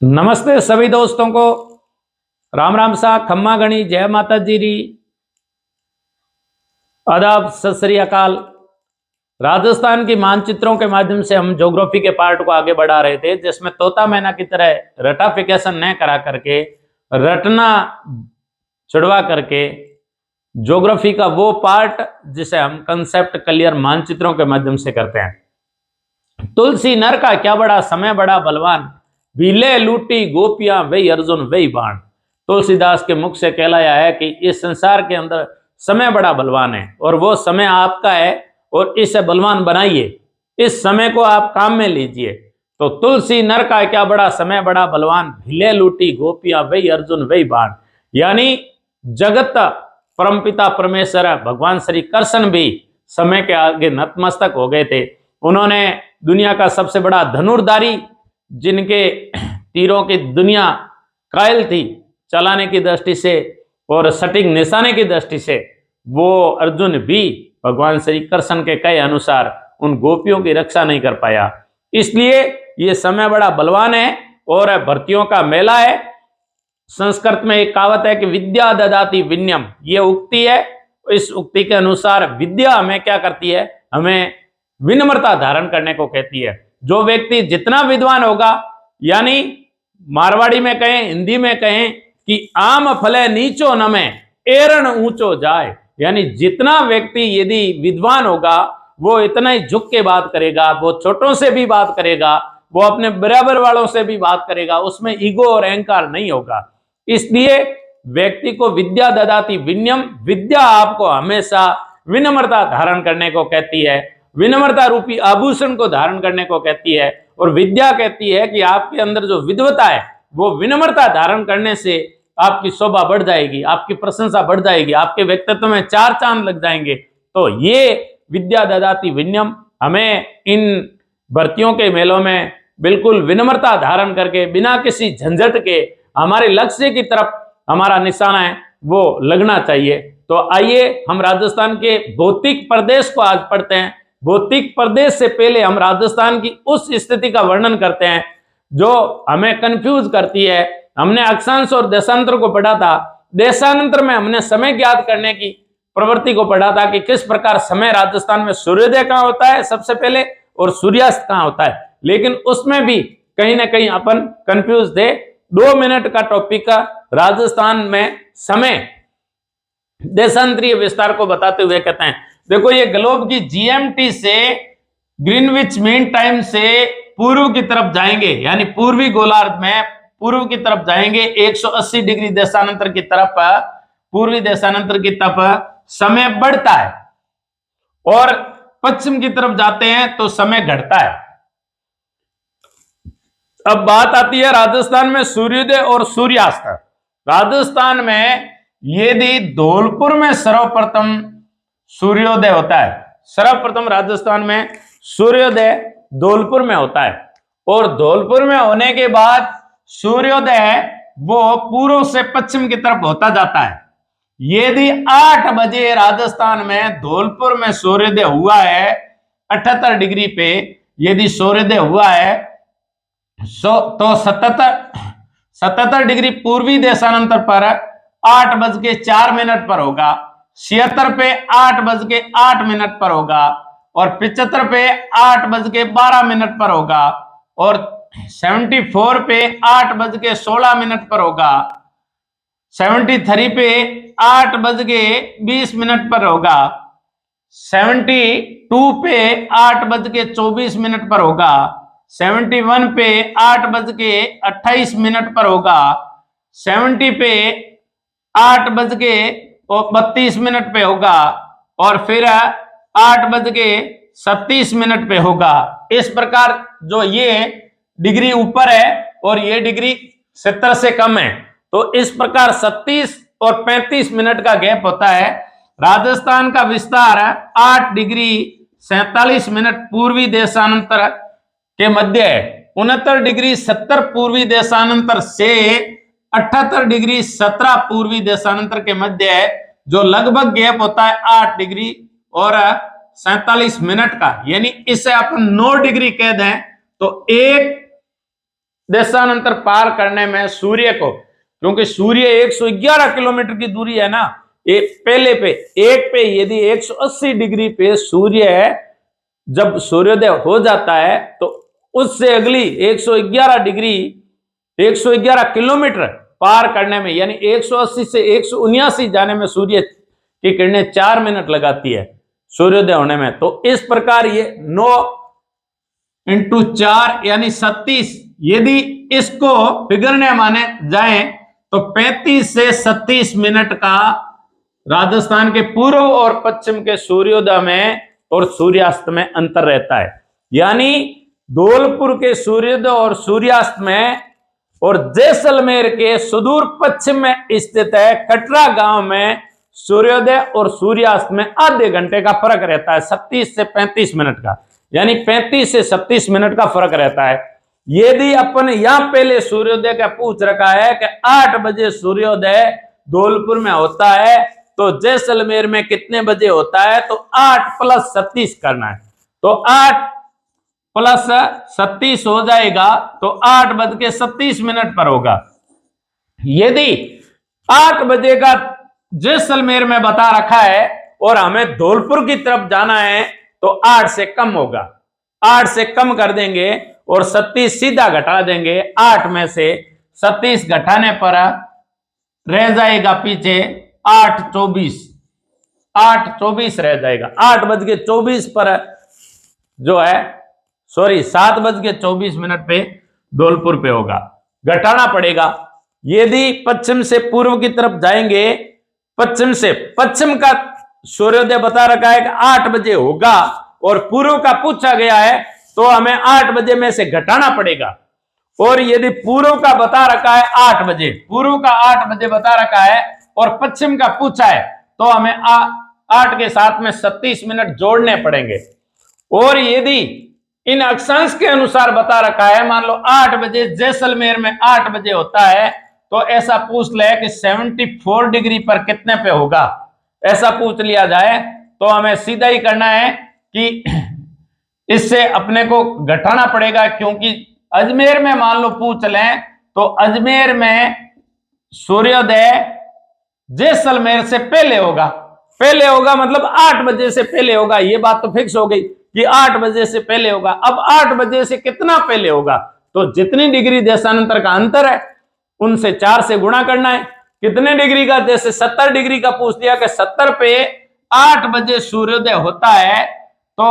नमस्ते सभी दोस्तों को। राम राम सा, खम्मा गणी, जय माता जी री, आदाब, सत श्री अकाल। राजस्थान की मानचित्रों के माध्यम से हम ज्योग्राफी के पार्ट को आगे बढ़ा रहे थे, जिसमें तोता मैना की तरह रटाफिकेशन न करा करके, रटना छुड़वा करके ज्योग्राफी का वो पार्ट जिसे हम कंसेप्ट क्लियर मानचित्रों के माध्यम से करते हैं। तुलसी नर का क्या बड़ा, समय बड़ा बलवान, भीले लूटी गोपियां वही अर्जुन वही बाण। तुलसीदास के मुख से कहलाया है कि इस संसार के अंदर समय बड़ा बलवान है और वो समय आपका है और इसे बलवान बनाइए, इस समय को आप काम में लीजिए। तो तुलसी नर का क्या बड़ा, समय बड़ा बलवान, भीले लूटी गोपियां वही अर्जुन वही बाण। यानी जगत परमपिता परमेश्वर भगवान श्री कृष्ण भी समय के आगे नतमस्तक हो गए थे। उन्होंने दुनिया का सबसे बड़ा धनुर्धारी, जिनके तीरों की दुनिया कायल थी चलाने की दृष्टि से और सटीक निशाने की दृष्टि से, वो अर्जुन भी भगवान श्री कृष्ण के कहे अनुसार उन गोपियों की रक्षा नहीं कर पाया। इसलिए ये समय बड़ा बलवान है और भर्तियों का मेला है। संस्कृत में एक कहावत है कि विद्या ददाति विनयम, ये उक्ति है। इस उक्ति के अनुसार विद्या हमें क्या करती है, हमें विनम्रता धारण करने को कहती है। जो व्यक्ति जितना विद्वान होगा, यानी मारवाड़ी में कहें, हिंदी में कहें कि आम फले नीचो नमे एरण ऊंचो जाए, यानी जितना व्यक्ति यदि विद्वान होगा वो इतना ही झुक के बात करेगा, वो छोटों से भी बात करेगा, वो अपने बराबर वालों से भी बात करेगा, उसमें ईगो और अहंकार नहीं होगा। इसलिए व्यक्ति को विद्या ददाति विनयम, विद्या आपको हमेशा विनम्रता धारण करने को कहती है, विनम्रता रूपी आभूषण को धारण करने को कहती है। और विद्या कहती है कि आपके अंदर जो विद्वता है वो विनम्रता धारण करने से आपकी शोभा बढ़ जाएगी, आपकी प्रशंसा बढ़ जाएगी, आपके व्यक्तित्व में चार चांद लग जाएंगे। तो ये विद्या ददाति विनयम हमें इन भर्तियों के मेलों में बिल्कुल विनम्रता धारण करके, बिना किसी झंझट के हमारे लक्ष्य की तरफ हमारा निशाना है वो लगना चाहिए। तो आइए हम राजस्थान के भौतिक प्रदेश को आज पढ़ते हैं। भौतिक प्रदेश से पहले हम राजस्थान की उस स्थिति का वर्णन करते हैं जो हमें कंफ्यूज करती है। हमने अक्षांश और देशांतर को पढ़ा था। देशांतर में हमने समय ज्ञात करने की प्रवृत्ति को पढ़ा था कि किस प्रकार समय राजस्थान में सूर्योदय कहाँ होता है सबसे पहले और सूर्यास्त कहाँ होता है, लेकिन उसमें भी कहीं ना कहीं अपन कंफ्यूज थे। 2 मिनट का टॉपिक का राजस्थान में समय देशांतरीय विस्तार को बताते हुए कहते हैं, देखो ये ग्लोब की जीएमटी से ग्रीनविच मीन टाइम से पूर्व की तरफ जाएंगे, यानी पूर्वी गोलार्ध में पूर्व की तरफ जाएंगे 180 डिग्री देशांतर की तरफ, पूर्वी देशांतर की तरफ समय बढ़ता है और पश्चिम की तरफ जाते हैं तो समय घटता है। अब बात आती है राजस्थान में सूर्योदय और सूर्यास्त। राजस्थान में यदि धौलपुर में सर्वप्रथम सूर्योदय होता है, सर्वप्रथम राजस्थान में सूर्योदय धौलपुर में होता है और धौलपुर में होने के बाद सूर्योदय वो पूर्व से पश्चिम की तरफ होता जाता है। यदि 8 बजे राजस्थान में धौलपुर में सूर्योदय हुआ है 78 डिग्री पे, यदि सूर्योदय हुआ है तो 77 डिग्री पूर्वी देशांतर पर 8:04 पर होगा, 76 पे 8:08 पर होगा और 75 पे 8:12 पर होगा और 74 पे 8:16 पर होगा, 73 पे 8:20 पर होगा, 72 पे 8:24 पर होगा, 71 पे 8:28 पर होगा, 70 पे 8:32 पे होगा और फिर 8:37 पे होगा। इस प्रकार जो ये डिग्री ऊपर है और ये डिग्री 70 से कम है, तो इस प्रकार 37 और 35 मिनट का गैप होता है। राजस्थान का विस्तार 8 डिग्री 47 मिनट पूर्वी देशांतर के मध्य है, 69 डिग्री 70 पूर्वी देशांतर से 78 डिग्री 17 पूर्वी देशांतर के मध्य है, जो लगभग गैप होता है 8 डिग्री और 47 मिनट का। यानी इसे अपन 9 डिग्री कह दें तो 1 देशांतर पार करने में सूर्य को, क्योंकि सूर्य 111 किलोमीटर की दूरी है ना, पहले पे एक पे यदि 180 डिग्री पे सूर्य जब सूर्योदय हो जाता है तो उससे अगली 111 डिग्री 111 किलोमीटर पार करने में, यानी 180 से 179 जाने में सूर्य की किरणें 4 मिनट लगाती है सूर्योदय होने में। तो इस प्रकार ये 9 × 4 यानी 37, यदि इसको फिगरने माने जाए तो 35 से 37 मिनट का राजस्थान के पूर्व और पश्चिम के सूर्योदय में और सूर्यास्त में अंतर रहता है। यानी धौलपुर के सूर्योदय और सूर्यास्त में और जैसलमेर के सुदूर पश्चिम में स्थित है कटरा गांव में सूर्योदय और सूर्यास्त में आधे घंटे का फर्क रहता है, 37 से 35 मिनट का, यानी 35 से 37 मिनट का फर्क रहता है। यदि अपन यहां पहले सूर्योदय का पूछ रखा है कि 8 बजे सूर्योदय धौलपुर में होता है तो जैसलमेर में कितने बजे होता है, तो 8 + 37 करना है, तो 8 + 37 हो जाएगा तो 8:37 पर होगा। यदि 8 बजे का जैसलमेर में बता रखा है और हमें धौलपुर की तरफ जाना है तो 8 से कम होगा, 8 से कम कर देंगे और 37 सीधा घटा देंगे। 8 में से 37 घटाने पर रह जाएगा पीछे 8:24, 8:24 रह जाएगा। 8:24 पर जो है 7:24 पे धौलपुर पे होगा, घटाना पड़ेगा। यदि पश्चिम से पूर्व की तरफ जाएंगे, पश्चिम का सूर्योदय बता रखा है कि 8 बजे होगा और पूर्व का पूछा गया है तो हमें 8 बजे में से घटाना पड़ेगा। और यदि पूर्व का बता रखा है 8 बजे, पूर्व का 8 बजे बता रखा है और पश्चिम का पूछा है तो हमें 8 के साथ में 37 मिनट जोड़ने पड़ेंगे। और यदि इन अक्षांश के अनुसार बता रखा है, मान लो 8 बजे जैसलमेर में 8 बजे होता है तो ऐसा पूछ ले कि 74 डिग्री पर कितने पे होगा, ऐसा पूछ लिया जाए तो हमें सीधा ही करना है कि इससे अपने को घटाना पड़ेगा, क्योंकि अजमेर में मान लो पूछ लें तो अजमेर में सूर्योदय जैसलमेर से पहले होगा, मतलब 8 बजे से पहले होगा। ये बात तो फिक्स हो गई कि 8 बजे से पहले होगा। अब 8 बजे से कितना पहले होगा, तो जितनी डिग्री देशांतर का अंतर है उनसे 4 से गुणा करना है। कितने डिग्री का, जैसे 70 डिग्री का पूछ दिया कि 70 पे 8 बजे सूर्योदय होता है तो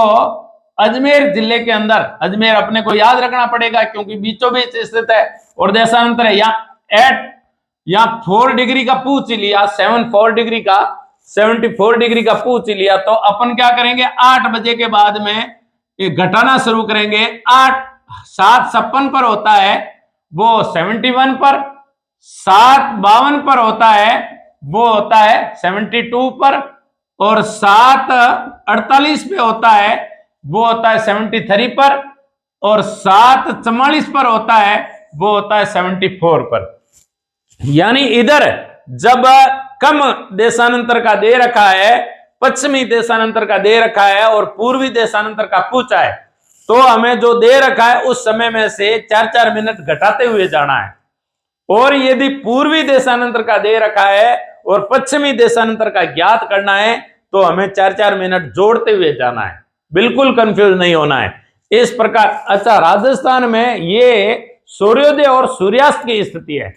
अजमेर जिले के अंदर, अजमेर अपने को याद रखना पड़ेगा क्योंकि बीचों बीच स्थित है और देशांतर है। यहाँ 4 डिग्री का पूछ ही लिया, 74 डिग्री का पूछ ही लिया, तो अपन क्या करेंगे, 8 बजे के बाद में ये घटाना शुरू करेंगे। 7:56 पर होता है वो 71 पर, 7:52 पर होता है वो होता है 72 पर, और 7:48 पे होता है वो होता है 73 पर, और 7:44 पर होता है वो होता है 74 पर। यानी इधर जब कम देशांतर का दे रखा है, पश्चिमी देशांतर का दे रखा है और पूर्वी देशांतर का पूछा है, तो हमें जो दे रखा है उस समय में से 4-4 मिनट घटाते हुए जाना है। और यदि पूर्वी देशांतर का दे रखा है और पश्चिमी देशांतर का ज्ञात करना है तो हमें 4-4 मिनट जोड़ते हुए जाना है, बिल्कुल कंफ्यूज नहीं होना है। इस प्रकार अच्छा, राजस्थान में ये सूर्योदय और सूर्यास्त की स्थिति है,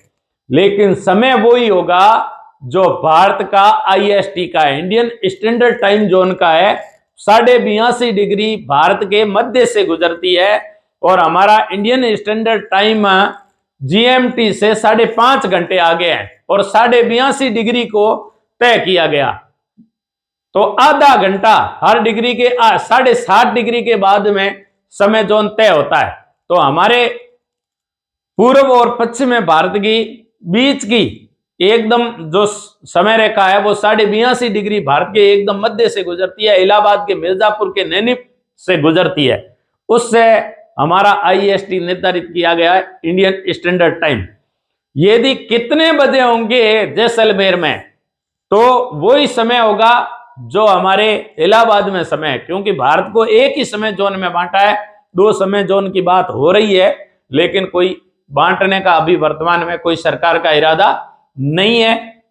लेकिन समय वो ही होगा जो भारत का IST का है, इंडियन स्टैंडर्ड टाइम जोन का है। 82.5 डिग्री भारत के मध्य से गुजरती है और हमारा इंडियन स्टैंडर्ड टाइम GMT से 5.5 घंटे आगे है और 82.5 डिग्री को तय किया गया। तो आधा घंटा हर डिग्री के 7.5 डिग्री के बाद में समय जोन तय होता है। तो हमारे पूर्व और पश्चिम भारत की बीच की एकदम जो समय रेखा है वो 82.5 डिग्री भारत के एकदम मध्य से गुजरती है, इलाहाबाद के मिर्जापुर के नैनी से गुजरती है। उससे हमारा IST निर्धारित किया गया है, इंडियन स्टैंडर्ड टाइम। यदि कितने बजे होंगे जैसलमेर में, तो वही समय होगा जो हमारे इलाहाबाद में समय है, क्योंकि भारत को एक ही समय जोन में बांटा है। 2 समय जोन की बात हो रही है, लेकिन कोई बांटने का अभी वर्तमान में कोई सरकार का इरादा नहीं है।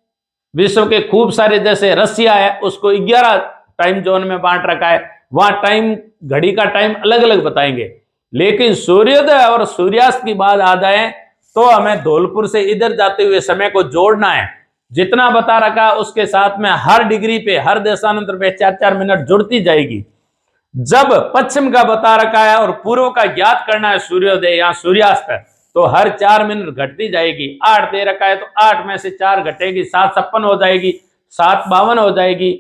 विश्व के खूब सारे, जैसे रसिया है, उसको 11 टाइम जोन में बांट रखा है, वहां टाइम, घड़ी का टाइम अलग अलग बताएंगे। लेकिन सूर्योदय और सूर्यास्त की बात आ जाए तो हमें धौलपुर से इधर जाते हुए समय को जोड़ना है। जितना बता रखा उसके साथ में हर डिग्री पे, हर देशांतर पे 4-4 मिनट जुड़ती जाएगी। जब पश्चिम का बता रखा है और पूर्व का ज्ञात करना है सूर्योदय या सूर्यास्त, तो हर 4 मिनट घटती जाएगी। 8 दे रखा है तो 8 में से 4 घटेगी, 7:56 हो जाएगी, 7:52 हो जाएगी,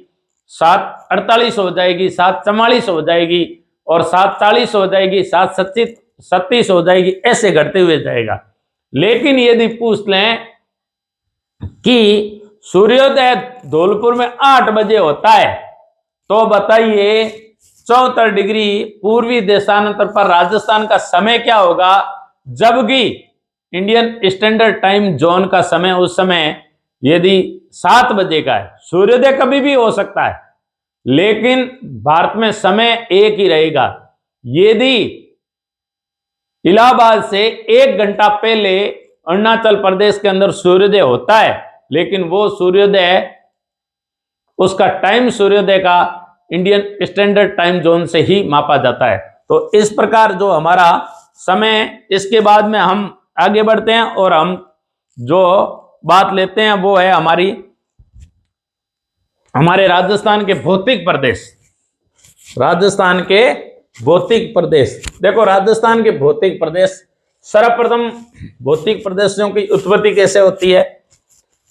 7:48 हो जाएगी, 7:44 हो जाएगी और 7:40 हो जाएगी, 7:37 हो जाएगी, ऐसे घटते हुए जाएगा। लेकिन यदि पूछ लें कि सूर्योदय धौलपुर में 8 बजे होता है, तो बताइए 74 डिग्री पूर्वी देशांतर पर राजस्थान का समय क्या होगा, जबकि इंडियन स्टैंडर्ड टाइम जोन का समय उस समय यदि 7 बजे का है। सूर्योदय कभी भी हो सकता है, लेकिन भारत में समय एक ही रहेगा। यदि इलाहाबाद से 1 घंटा पहले अरुणाचल प्रदेश के अंदर सूर्योदय होता है, लेकिन वो सूर्योदय, उसका टाइम सूर्योदय का इंडियन स्टैंडर्ड टाइम जोन से ही मापा जाता है। तो इस प्रकार जो हमारा समय, इसके बाद में हम आगे बढ़ते हैं और हम जो बात लेते हैं वो है हमारे राजस्थान के भौतिक प्रदेश। राजस्थान के भौतिक प्रदेश, देखो राजस्थान के भौतिक प्रदेश, सर्वप्रथम भौतिक प्रदेशों की उत्पत्ति कैसे होती है,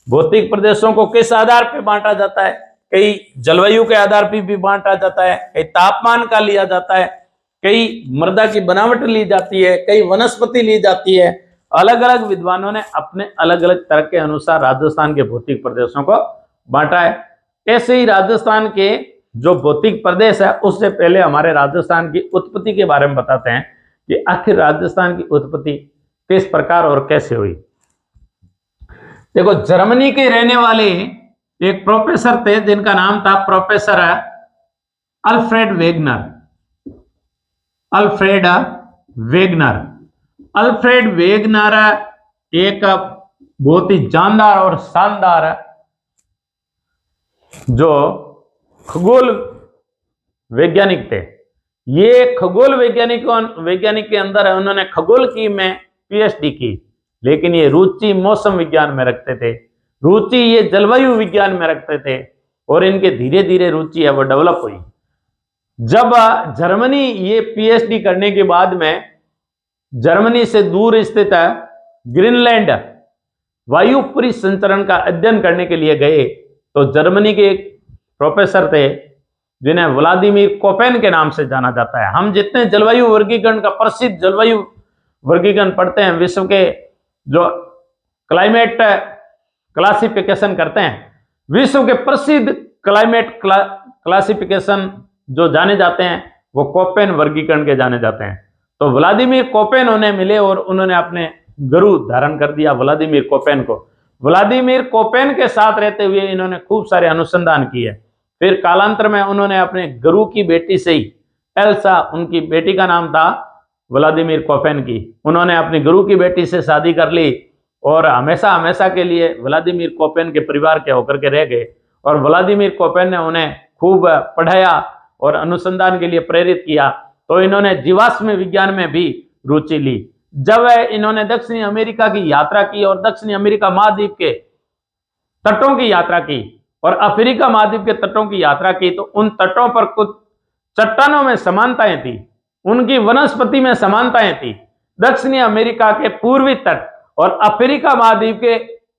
भौतिक प्रदेशों को किस आधार पर बांटा जाता है, कई जलवायु के आधार पर भी बांटा जाता है, कई तापमान का लिया जाता है, कई मृदा की बनावट ली जाती है, कई वनस्पति ली जाती है। अलग अलग विद्वानों ने अपने अलग अलग तरह के अनुसार राजस्थान के भौतिक प्रदेशों को बांटा है। ऐसे ही राजस्थान के जो भौतिक प्रदेश है, उससे पहले हमारे राजस्थान की उत्पत्ति के बारे में बताते हैं कि आखिर राजस्थान की उत्पत्ति किस प्रकार और कैसे हुई। देखो, जर्मनी के रहने वाले एक प्रोफेसर थे जिनका नाम था professor Alfred Wegener. Alfred Wegener एक बहुत ही जानदार और शानदार जो खगोल वैज्ञानिक थे। ये खगोल वैज्ञानिक के अंदर है, उन्होंने खगोल की में पीएचडी की, लेकिन ये रुचि मौसम विज्ञान में रखते थे, रुचि ये जलवायु विज्ञान में रखते थे, और इनके धीरे धीरे रुचि है वो डेवलप हुई। जब जर्मनी ये पीएचडी करने के बाद में जर्मनी से दूर स्थित ग्रीनलैंड वायु परिसंचरण का अध्ययन करने के लिए गए, तो जर्मनी के एक प्रोफेसर थे जिन्हें व्लादिमीर कोपेन के नाम से जाना जाता है। हम जितने जलवायु वर्गीकरण का प्रसिद्ध जलवायु वर्गीकरण पढ़ते हैं, विश्व के जो क्लाइमेट क्लासिफिकेशन करते हैं, विश्व के प्रसिद्ध क्लाइमेट क्लासिफिकेशन जो जाने जाते हैं वो कोपेन वर्गीकरण के जाने जाते हैं। तो व्लादिमीर कोपेन उन्हें मिले और उन्होंने अपने गुरु धारण कर दिया व्लादिमीर कोपेन को। व्लादिमीर कोपेन के साथ रहते हुए इन्होंने खूब सारे अनुसंधान किए। फिर कालांतर में उन्होंने अपने गुरु की बेटी से ही, एल्सा उनकी बेटी का नाम था व्लादिमीर कोपेन की, उन्होंने अपनी गुरु की बेटी से शादी कर ली और हमेशा हमेशा के लिए व्लादिमीर कोपेन के परिवार के होकर के रह गए। और व्लादिमीर कोपेन ने उन्हें खूब पढ़ाया और अनुसंधान के लिए प्रेरित किया। तो इन्होंने जीवाश्म विज्ञान में भी रुचि ली। जब इन्होंने दक्षिणी अमेरिका की यात्रा की और दक्षिणी अमेरिका महाद्वीप के तटों की यात्रा की और अफ्रीका महाद्वीप के तटों की यात्रा की, तो उन तटों पर कुछ चट्टानों में समानताएं थी, उनकी वनस्पति में समानताएं थी। दक्षिणी अमेरिका के पूर्वी तट और अफ्रीका महाद्वीप के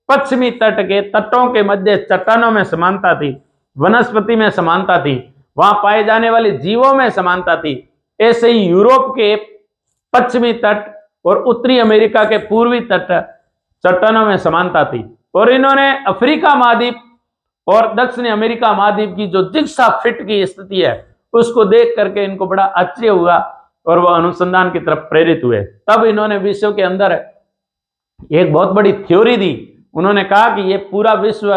पश्चिमी तट के तटों के मध्य चट्टानों में समानता थी, वनस्पति में समानता थी, वहां पाए जाने वाले जीवों में समानता थी। ऐसे ही यूरोप के पश्चिमी तट और उत्तरी अमेरिका के पूर्वी तट चट्टानों में समानता थी। और इन्होंने अफ्रीका महाद्वीप और दक्षिणी अमेरिका महाद्वीप की जो जिग्सा फिट की स्थिति है उसको देख करके इनको बड़ा आश्चर्य हुआ और वह अनुसंधान की तरफ प्रेरित हुए। तब इन्होंने विश्व के अंदर एक बहुत बड़ी थ्योरी दी। उन्होंने कहा कि ये पूरा विश्व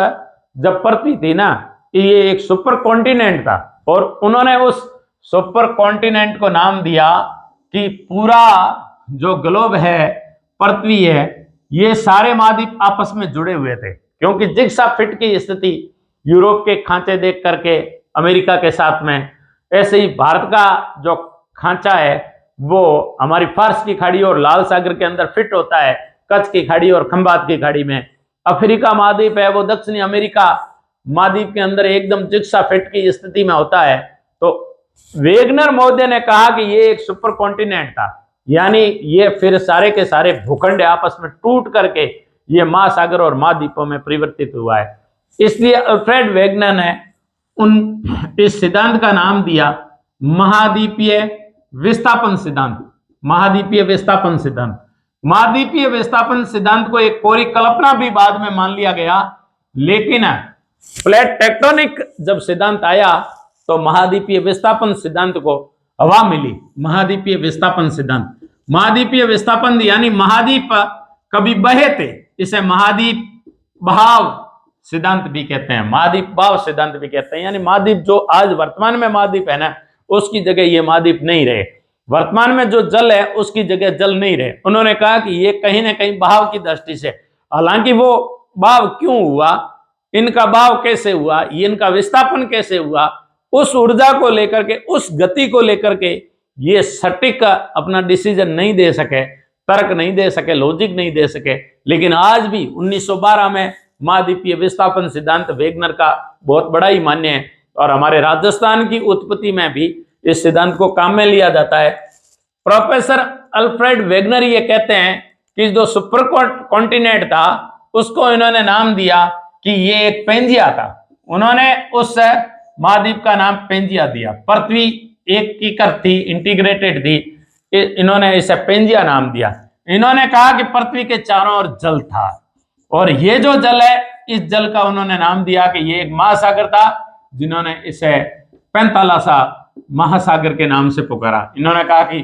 जब पृथ्वी थी ना, ये एक सुपर कॉन्टिनेंट था, और उन्होंने उस सुपर कॉन्टिनेंट को नाम दिया कि पूरा जो ग्लोब है, पृथ्वी है, ये सारे महाद्वीप आपस में जुड़े हुए थे, क्योंकि जिग्सा फिट की स्थिति यूरोप के खांचे देख करके अमेरिका के साथ में, ऐसे ही भारत का जो खांचा है वो हमारी फारस की खाड़ी और लाल सागर के अंदर फिट होता है, कच्छ की खाड़ी और खंबात की खाड़ी में। अफ्रीका महाद्वीप है वो दक्षिणी अमेरिका महाद्वीप के अंदर एकदम जिग्सा फिट की स्थिति में होता है। तो वेगनर महोदय ने कहा कि ये एक सुपर कॉन्टिनेंट था, यानी ये फिर सारे के सारे भूखंड आपस में टूट करके ये महासागर और महाद्वीपों में परिवर्तित हुआ है। इसलिए अल्फ्रेड वेगनर ने इस सिद्धांत का नाम दिया महाद्वीपीय विस्थापन सिद्धांत। महाद्वीपीय विस्थापन सिद्धांत, महाद्वीपीय विस्थापन सिद्धांत को एक परिकल्पना भी बाद में मान लिया गया, लेकिन प्लेट टेक्टोनिक जब सिद्धांत आया तो महाद्वीपीय विस्थापन सिद्धांत को हवा मिली। महाद्वीपीय विस्थापन सिद्धांत, महाद्वीपीय विस्थापन यानी महाद्वीप कभी बहे थे, इसे महाद्वीप बहाव सिद्धांत भी कहते हैं, महाद्वीप बहाव सिद्धांत भी कहते हैं। यानी महाद्वीप जो आज वर्तमान में महाद्वीप है ना, उसकी जगह ये महाद्वीप नहीं रहे, वर्तमान में जो जल है उसकी जगह जल नहीं रहे। उन्होंने कहा कि ये कहीं ना कहीं बहाव की दृष्टि से, हालांकि वो बहाव क्यों हुआ, इनका बहाव कैसे हुआ, इनका विस्थापन कैसे हुआ, उस ऊर्जा को लेकर के, उस गति को लेकर के ये सटीक अपना डिसीजन नहीं दे सके, तर्क नहीं दे सके, लॉजिक नहीं दे सके। लेकिन आज भी 1912 में महाद्वीपीय विस्थापन सिद्धांत वेगनर का बहुत बड़ा ही मान्य है, और हमारे राजस्थान की उत्पत्ति में भी इस सिद्धांत को काम में लिया जाता है। प्रोफेसर अल्फ्रेड वेगनर ये कहते हैं कि जो सुपर कॉन्टिनेंट था उसको इन्होंने नाम दिया कि ये एक पेंजिया था। उन्होंने उस महाद्वीप का नाम पेंजिया दिया। पृथ्वी एकीकृत थी, इंटीग्रेटेड थी, इन्होंने इसे पेंजिया नाम दिया। इन्होंने कहा कि पृथ्वी के चारों ओर जल था, और ये जो जल है इस जल का उन्होंने नाम दिया कि ये एक महासागर था, जिन्होंने इसे पैंतालासा महासागर के नाम से पुकारा। इन्होंने कहा कि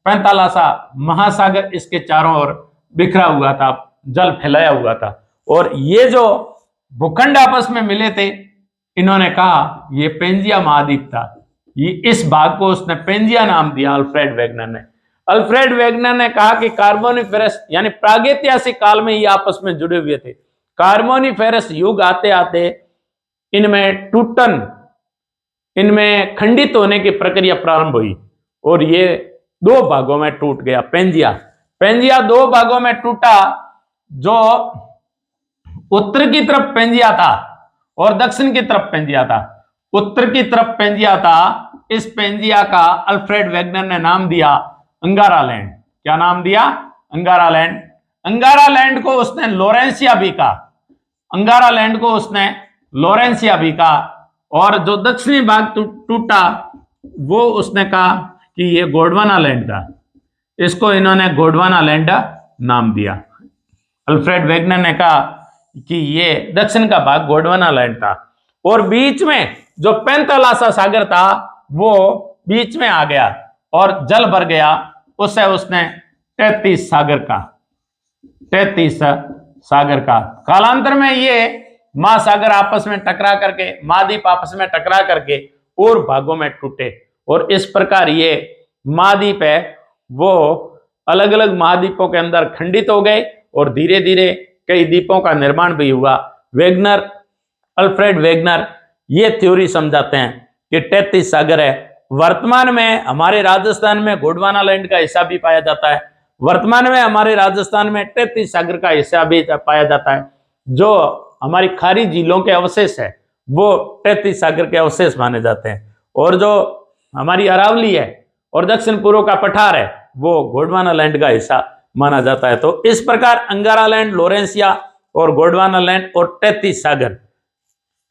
पैंतालासा महासागर इसके चारों ओर बिखरा हुआ था, जल फैलाया हुआ था, और ये जो भूखंड आपस में मिले थे, इन्होंने कहा ये पेंजिया महाद्वीप था। ये इस भाग को उसने पेंजिया नाम दिया अल्फ्रेड वेगनर ने। अल्फ्रेड वेगनर ने कहा कि कार्बोनिफेरस यानी प्रागैतिहासिक काल में ये आपस में जुड़े हुए थे। कार्बोनिफेरस युग आते आते इनमें टूटन, इनमें खंडित होने की प्रक्रिया प्रारंभ हुई, और ये दो भागों में टूट गया। पेंजिया दो भागों में टूटा, जो उत्तर की तरफ पेंजिया था और दक्षिण की तरफ पेंजिया था। उत्तर की तरफ पेंजिया था, इस पेंजिया का अल्फ्रेड वेगनर ने नाम दिया अंगारा लैंड। क्या नाम दिया? अंगारा लैंड। अंगारा लैंड को उसने लोरेंसिया भी कहा, अंगारा लैंड को उसने लोरेंसिया भी कहा, और जो दक्षिणी भाग टूटा वो उसने कहा कि ये गोंडवाना लैंड था, इसको इन्होंने गोंडवाना लैंड नाम दिया। अल्फ्रेड वेगनर ने कहा कि ये दक्षिण का भाग गोंडवाना लैंड था, और बीच में जो पैंतालासा सागर था वो बीच में आ गया और जल भर गया, उससे उसने 33 सागर का कालांतर में ये महासागर आपस में टकरा करके, महाद्वीप आपस में टकरा करके और भागों में टूटे, और इस प्रकार ये महाद्वीप है वो अलग अलग महाद्वीपों के अंदर खंडित हो गए, और धीरे धीरे कई द्वीपों का निर्माण भी हुआ। वेगनर, अल्फ्रेड वेगनर ये थ्योरी समझाते हैं कि 33 सागर है। वर्तमान में हमारे राजस्थान में गोंडवाना लैंड का हिस्सा भी पाया जाता है, वर्तमान में हमारे राजस्थान में 33 सागर का हिस्सा भी पाया जाता है। जो हमारी खारी झीलों के अवशेष है वो 33 सागर के अवशेष माने जाते हैं, और जो हमारी अरावली है और दक्षिण पूर्व का पठार है वो गोंडवाना लैंड का हिस्सा माना जाता है। तो इस प्रकार अंगारा लैंड, लोरेंसिया और गोंडवाना लैंड और 33 सागर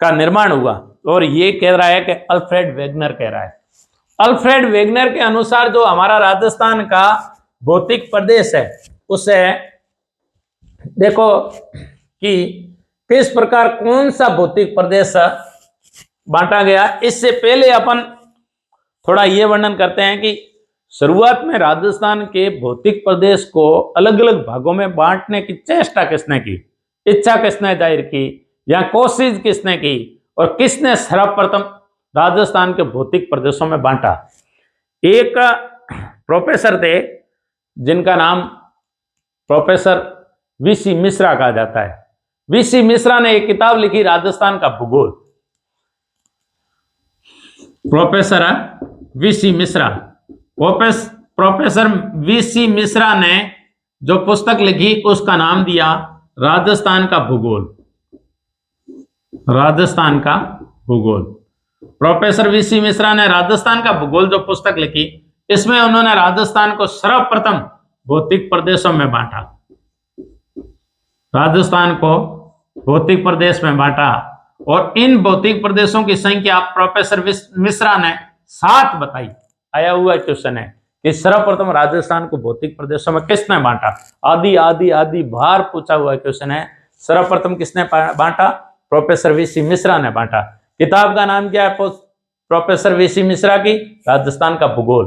का निर्माण हुआ, और ये कह रहा है कि अल्फ्रेड वेगनर कह रहा है। अल्फ्रेड वेगनर के अनुसार जो हमारा राजस्थान का भौतिक प्रदेश है उसे देखो कि किस प्रकार कौन सा भौतिक प्रदेश बांटा गया। इससे पहले अपन थोड़ा ये वर्णन करते हैं कि शुरुआत में राजस्थान के भौतिक प्रदेश को अलग अलग भागों में बांटने की चेष्टा किसने की, इच्छा किसने जाहिर की, या कोशिश किसने की, और किसने सर्वप्रथम राजस्थान के भौतिक प्रदेशों में बांटा। एक प्रोफेसर थे जिनका नाम प्रोफेसर वीसी मिश्रा कहा जाता है। वीसी मिश्रा ने एक किताब लिखी राजस्थान का भूगोल। Professor VC Mishra, professor VC Mishra ने जो पुस्तक लिखी उसका नाम दिया राजस्थान का भूगोल। राजस्थान का भूगोल। प्रोफेसर वीसी मिश्रा ने राजस्थान का भूगोल जो पुस्तक लिखी, इसमें उन्होंने राजस्थान को सर्वप्रथम भौतिक प्रदेशों में बांटा। राजस्थान को भौतिक प्रदेश में बांटा और इन भौतिक प्रदेशों की संख्या प्रोफेसर मिश्रा ने 7 बताई। आया हुआ क्वेश्चन है कि सर्वप्रथम राजस्थान को भौतिक प्रदेशों में किसने बांटा। आदि आदि आदि बार पूछा हुआ क्वेश्चन है। सर्वप्रथम किसने बांटा? प्रोफेसर वीसी मिश्रा ने बांटा। किताब का नाम क्या है प्रोफेसर वीसी मिश्रा की? राजस्थान का भूगोल।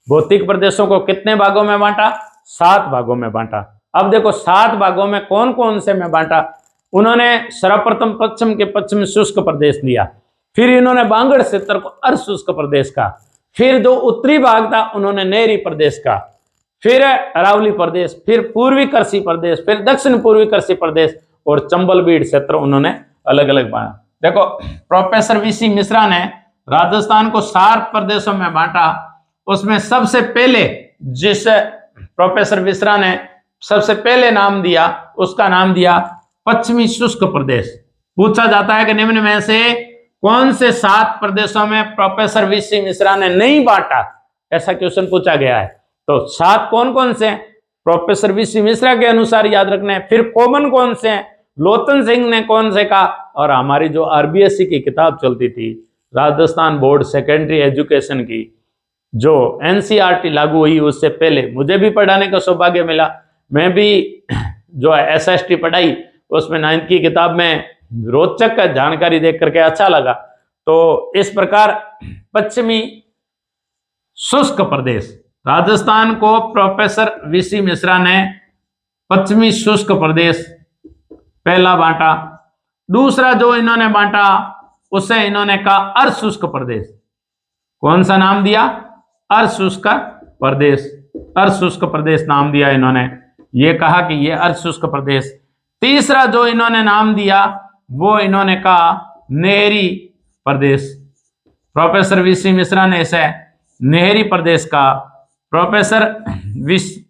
भौतिक प्रदेशों को कितने भागों में बांटा? 7 भागों में बांटा। अब देखो 7 भागों में कौन कौन से में बांटा। उन्होंने सर्वप्रथम पश्चिम के पश्चिम शुष्क प्रदेश लिया, फिर इन्होंने बांगड़ क्षेत्र को अर्धशुष्क प्रदेश का, फिर जो उत्तरी भाग था उन्होंने नहरी प्रदेश का, फिर अरावली प्रदेश, फिर पूर्वी कृषि प्रदेश, फिर दक्षिण पूर्वी कृषि प्रदेश और चंबल बीड़ क्षेत्र उन्होंने अलग अलग बांटा। देखो प्रोफेसर वीसी मिश्रा ने राजस्थान को 7 प्रदेशों में बांटा। उसमें सबसे पहले जिस प्रोफेसर मिश्रा ने सबसे पहले नाम दिया उसका नाम दिया पश्चिमी शुष्क प्रदेश। पूछा जाता है कि निम्न में से कौन से 7 प्रदेशों में प्रोफेसर वीसी मिश्रा ने नहीं बांटा, ऐसा क्वेश्चन पूछा गया है। तो 7 कौन कौन से प्रोफेसर वीसी मिश्रा के अनुसार याद रखने। फिर कॉमन कौन से हैं, लोचन सिंह ने कौन से कहा, और हमारी जो आरबीएससी की किताब चलती थी राजस्थान बोर्ड सेकेंडरी एजुकेशन की, जो एनसीईआरटी लागू हुई उससे पहले मुझे भी पढ़ाने का सौभाग्य मिला। मैं भी जो है एसएसटी पढ़ाई, उसमें 9th की किताब में रोचक जानकारी देख करके अच्छा लगा। तो इस प्रकार पश्चिमी शुष्क प्रदेश, राजस्थान को प्रोफेसर वीसी मिश्रा ने पश्चिमी शुष्क प्रदेश पहला बांटा। दूसरा जो इन्होंने बांटा उसे इन्होंने कहा अर्धशुष्क प्रदेश। कौन सा नाम दिया? अर्धशुष्क प्रदेश। अर्धशुष्क प्रदेश नाम दिया इन्होंने, ये कहा कि ये अर्धशुष्क प्रदेश। तीसरा जो इन्होंने नाम दिया वो इन्होंने कहा नहरी प्रदेश। प्रोफेसर वीसी मिश्रा ने इसे नहरी प्रदेश का। प्रोफेसर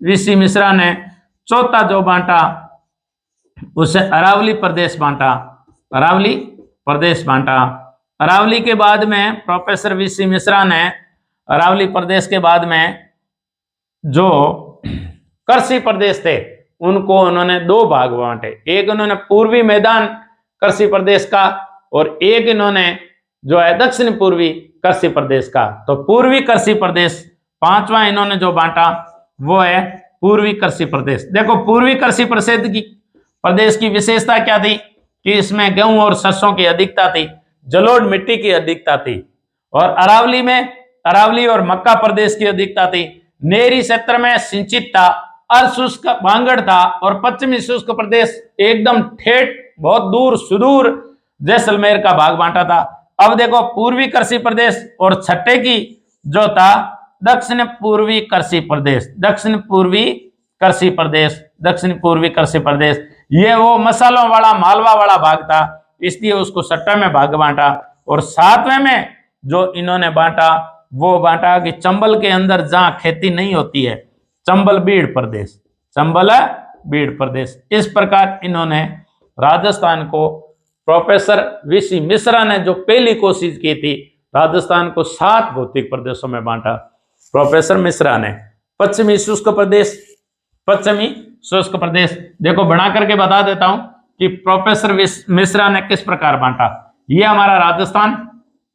वीसी मिश्रा ने चौथा जो बांटा उसे अरावली प्रदेश बांटा। अरावली प्रदेश बांटा। अरावली के बाद में प्रोफेसर वीसी मिश्रा ने अरावली प्रदेश के बाद में जो कृषि प्रदेश थे उनको उन्होंने 2 भाग बांटे। एक उन्होंने पूर्वी मैदान कृषि प्रदेश का और एक इन्होंने जो है दक्षिण पूर्वी कृषि प्रदेश का। तो पूर्वी कृषि प्रदेश 5वां इन्होंने जो बांटा वो है पूर्वी कृषि प्रदेश। देखो पूर्वी कृषि प्रदेश की विशेषता क्या थी कि इसमें गेहूं और सरसों की अधिकता थी, जलोढ़ मिट्टी की अधिकता थी, और अरावली में अरावली और मक्का प्रदेश की अधिकता थी। नहरी क्षेत्र में सिंचित था, अर्धशुष्क बांगड़ था, और पश्चिमी शुष्क प्रदेश एकदम ठेठ बहुत दूर सुदूर जैसलमेर का भाग बांटा था। अब देखो पूर्वी कृषि प्रदेश और छठे की जो था दक्षिण पूर्वी कृषि प्रदेश। दक्षिण पूर्वी कृषि प्रदेश, दक्षिण पूर्वी कृषि प्रदेश, ये वो मसालों वाला मालवा वाला भाग था, इसलिए उसको 6 में भाग बांटा। और 7वें में जो इन्होंने बांटा वो बांटा कि चंबल के अंदर जहां खेती नहीं होती है, चंबल बीड़ प्रदेश, चंबल बीड़ प्रदेश। इस प्रकार इन्होंने राजस्थान को प्रोफेसर वीसी मिश्रा ने जो पहली कोशिश की थी राजस्थान को 7 भौतिक प्रदेशों में बांटा। प्रोफेसर मिश्रा ने पश्चिमी शुष्क प्रदेश, पश्चिमी शुष्क प्रदेश देखो बना करके बता देता हूं कि प्रोफेसर मिश्रा ने किस प्रकार बांटा। ये हमारा राजस्थान,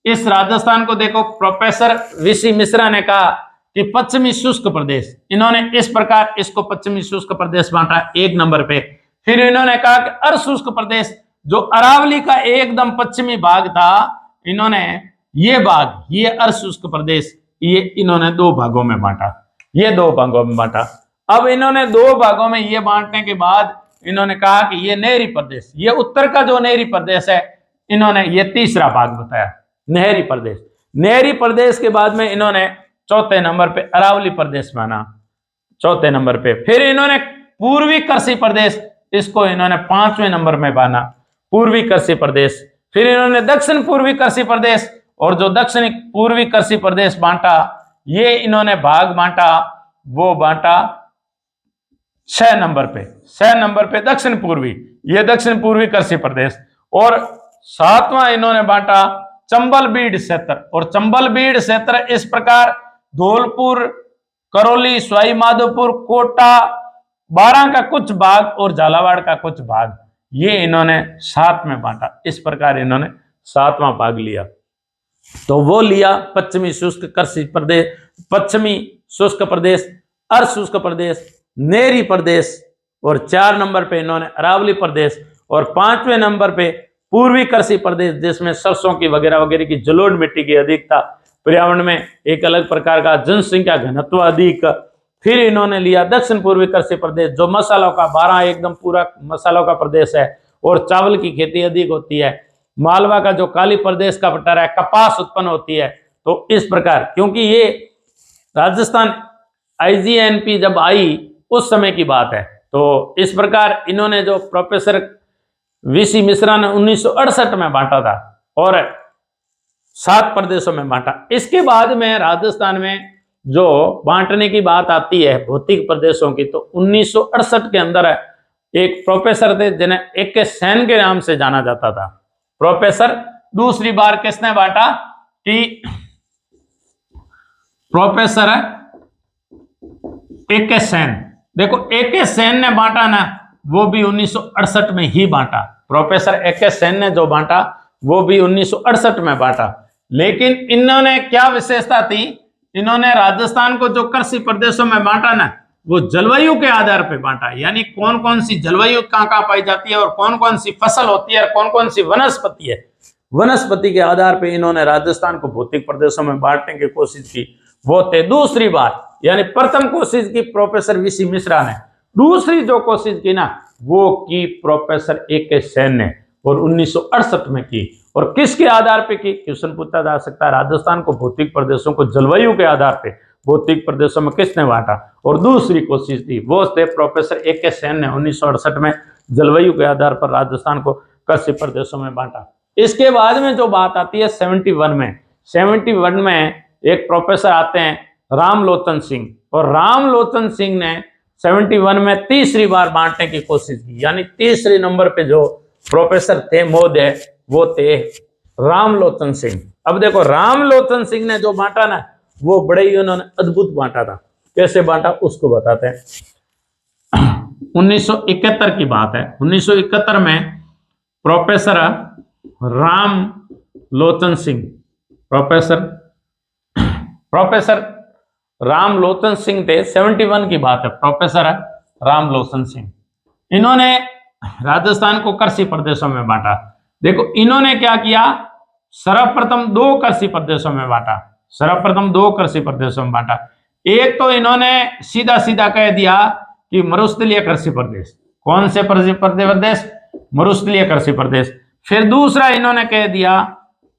इस राजस्थान को देखो प्रोफेसर वीसी मिश्रा ने कहा कि पश्चिमी शुष्क प्रदेश, इन्होंने इस प्रकार इसको पश्चिमी शुष्क प्रदेश बांटा 1 नंबर पे। फिर इन्होंने कहा कि अर्धशुष्क प्रदेश जो अरावली का एकदम पश्चिमी भाग था, इन्होंने ये भाग, ये अर्धशुष्क प्रदेश, ये इन्होंने 2 भागों में बांटा। ये 2 भागों में बांटा। अब इन्होंने 2 भागों में ये बांटने के बाद इन्होंने कहा कि ये नहरी प्रदेश, ये उत्तर का जो नहरी प्रदेश है, इन्होंने ये तीसरा भाग बताया नहरी प्रदेश। नहरी प्रदेश के बाद में इन्होंने 4थे नंबर पे अरावली प्रदेश माना, 4थे नंबर पे। फिर इन्होंने पूर्वी कृषि प्रदेश, इसको इन्होंने 5वें नंबर में बांधा, पूर्वी कृषि प्रदेश। फिर इन्होंने दक्षिण पूर्वी कृषि प्रदेश, और जो दक्षिण पूर्वी कृषि प्रदेश बांटा, ये इन्होंने भाग बांटा, वो बांटा 6 नंबर पे, 6 नंबर पे दक्षिण पूर्वी, ये दक्षिण पूर्वी कृषि प्रदेश। और 7वां इन्होंने बांटा चंबल बीड़ क्षेत्र, और चंबल बीड़ क्षेत्र इस प्रकार धौलपुर, करौली, सवाई माधोपुर, कोटा, बारां का कुछ भाग और झालावाड़ का कुछ भाग, ये इन्होंने 7 में बांटा। इस प्रकार इन्होंने 7वां भाग लिया। तो वो लिया पश्चिमी शुष्क कृषि प्रदेश, पश्चिमी शुष्क प्रदेश, अर्ध शुष्क प्रदेश, नेरी प्रदेश, और 4 नंबर पे इन्होंने अरावली प्रदेश, और 5वें नंबर पे पूर्वी कृषि प्रदेश, जिसमें सरसों की वगैरह वगैरह की जलोढ़ मिट्टी की अधिकता, पर्यावरण में एक अलग प्रकार का जनसंख्या घनत्व अधिक। फिर इन्होंने लिया दक्षिण पूर्वी कृषि प्रदेश, जो मसालों का 12 एकदम पूरा मसालों का प्रदेश है, और चावल की खेती अधिक होती है। मालवा का जो काली प्रदेश का पठार है, कपास उत्पन्न होती है। तो इस प्रकार, क्योंकि ये राजस्थान IGNP जब आई उस समय की बात है, तो इस प्रकार इन्होंने जो प्रोफेसर VC मिश्रा ने 1968 में बांटा था, और 7 प्रदेशों में बांटा। इसके बाद में राजस्थान में जो बांटने की बात आती है भौतिक प्रदेशों की, तो 1968 के अंदर एक प्रोफेसर थे जिन्हें AK सेन के नाम से जाना जाता था। प्रोफेसर दूसरी बार किसने बांटा कि प्रोफेसर AK सेन, देखो AK सेन ने बांटा ना, वो भी 1968 में ही बांटा। प्रोफेसर AK सेन ने जो बांटा वो भी 1968 में बांटा। लेकिन इन्होंने क्या विशेषता थी, इन्होंने राजस्थान को जो कृषि प्रदेशों में बांटा ना, वो जलवायु के आधार पर बांटा, यानी कौन कौन सी जलवायु कहाँ पाई जाती है, और कौन कौन सी फसल होती है, और कौन कौन सी वनस्पति है, वनस्पति के आधार पर इन्होंने राजस्थान को भौतिक प्रदेशों में बांटने की कोशिश की। वो थे दूसरी बार, यानी प्रथम कोशिश की प्रोफेसर VC मिश्रा ने, दूसरी जो कोशिश की ना वो की प्रोफेसर AK सेन ने, और 1968 में की। और किसके आधार पे की, क्वेश्चन पूछा जा सकता है, राजस्थान को भौतिक प्रदेशों को जलवायु के आधार पे भौतिक प्रदेशों में किसने बांटा, और दूसरी कोशिश थी वो थे प्रोफेसर AK सेन ने 1968 में जलवायु के आधार पर राजस्थान को कृषि प्रदेशों में बांटा। इसके बाद में जो बात आती है 71 में, 71 में एक प्रोफेसर आते हैं रामलोचन सिंह, और रामलोचन सिंह ने 71 में तीसरी बार बांटने की कोशिश की, यानी तीसरे नंबर पे जो प्रोफेसर थे महोदय वो थे रामलोचन सिंह। अब देखो रामलोचन सिंह ने जो बांटा ना वो बड़े ही उन्होंने अद्भुत बांटा था। कैसे बांटा उसको बताते हैं। 1971 की बात है। 1971 में प्रोफेसर रामलोचन सिंह, प्रोफेसर रामलोचन सिंह थे, 71 की बात है, प्रोफेसर रामलोचन सिंह। इन्होंने राजस्थान को कृषि प्रदेशों में बांटा। देखो इन्होंने क्या किया, सर्वप्रथम 2 कृषि प्रदेशों में बांटा, सर्वप्रथम 2 कृषि प्रदेशों में बांटा। एक तो इन्होंने सीधा सीधा कह दिया कि मरुस्थलीय कृषि प्रदेश। कौन से प्रदेश? मरुस्थलीय कृषि प्रदेश। फिर दूसरा इन्होंने कह दिया